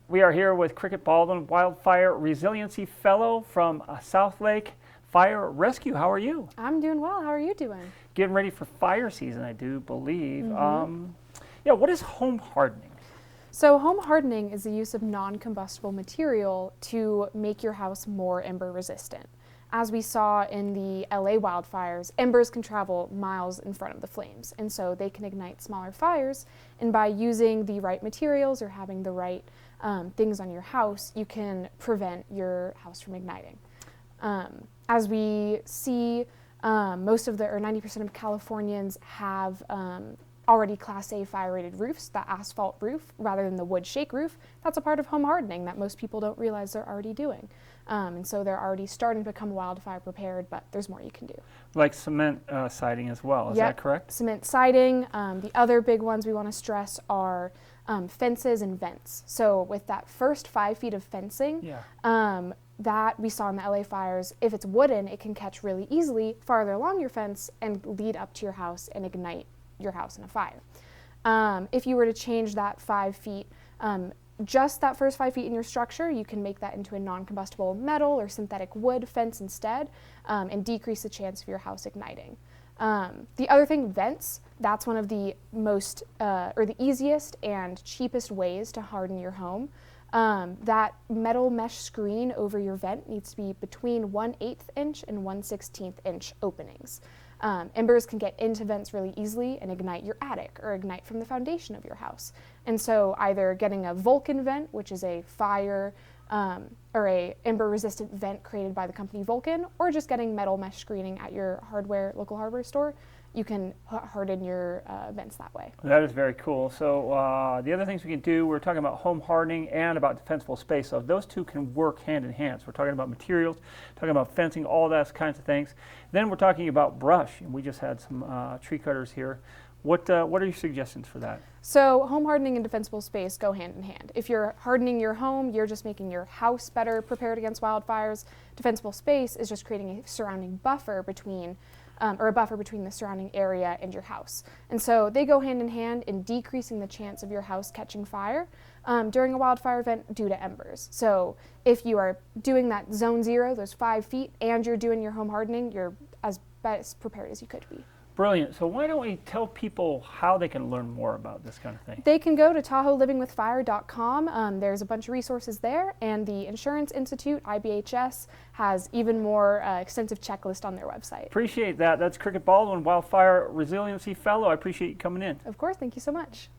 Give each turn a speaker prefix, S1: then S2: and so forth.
S1: We are here with Cricket Baldwin, Wildfire Resiliency Fellow from South Lake Fire Rescue. How are you?
S2: I'm doing well. How are you doing?
S1: Getting ready for fire season, I do believe. Yeah, what is home hardening?
S2: So home hardening is the use of non-combustible material to make your house more ember resistant. As we saw in the LA wildfires, embers can travel miles in front of the flames, and so they can ignite smaller fires. And by using the right materials or having the right things on your house, you can prevent your house from igniting. As we see, most of or 90% of Californians have already Class A fire-rated roofs, the asphalt roof, rather than the wood shake roof. That's a part of home hardening that most people don't realize they're already doing. And so they're already starting to become wildfire prepared, but there's more you can do.
S1: Like cement siding as well, is that correct?
S2: Cement siding. The other big ones we want to stress are fences and vents. So with that first 5 feet of fencing, that we saw in the LA fires, if it's wooden, it can catch really easily farther along your fence and lead up to your house and ignite your house in a fire. If you were to change that 5 feet, just that first 5 feet in your structure, you can make that into a non-combustible metal or synthetic wood fence instead, and decrease the chance of your house igniting. The other thing, vents, that's one of the most, or the easiest and cheapest ways to harden your home. That metal mesh screen over your vent needs to be between 1/8 inch and 1/16 inch openings. Embers can get into vents really easily and ignite your attic or ignite from the foundation of your house. And so either getting a Vulcan vent, which is a fire or a ember resistant vent created by the company Vulcan, or just getting metal mesh screening at your local hardware store, you can harden your vents that way.
S1: That is very cool. So the other things we can do, we're talking about home hardening and about defensible space. So those two can work hand in hand. So we're talking about materials, talking about fencing, all those kinds of things. Then we're talking about brush, and we just had some tree cutters here. What are your suggestions for that?
S2: So home hardening and defensible space go hand in hand. If you're hardening your home, you're just making your house better prepared against wildfires. Defensible space is just creating a surrounding buffer between or a buffer between the surrounding area and your house. And so they go hand in hand in decreasing the chance of your house catching fire during a wildfire event due to embers. So if you are doing that zone 0, those 5 feet, and you're doing your home hardening, you're as best prepared as you could be.
S1: Brilliant. So why don't we tell people how they can learn more about this kind of thing?
S2: They can go to TahoeLivingWithFire.com. There's a bunch of resources there, and the Insurance Institute, IBHS, has even more extensive checklist on their website.
S1: Appreciate that. That's Cricket Baldwin, Wildfire Resiliency Fellow. I appreciate you coming in.
S2: Of course. Thank you so much.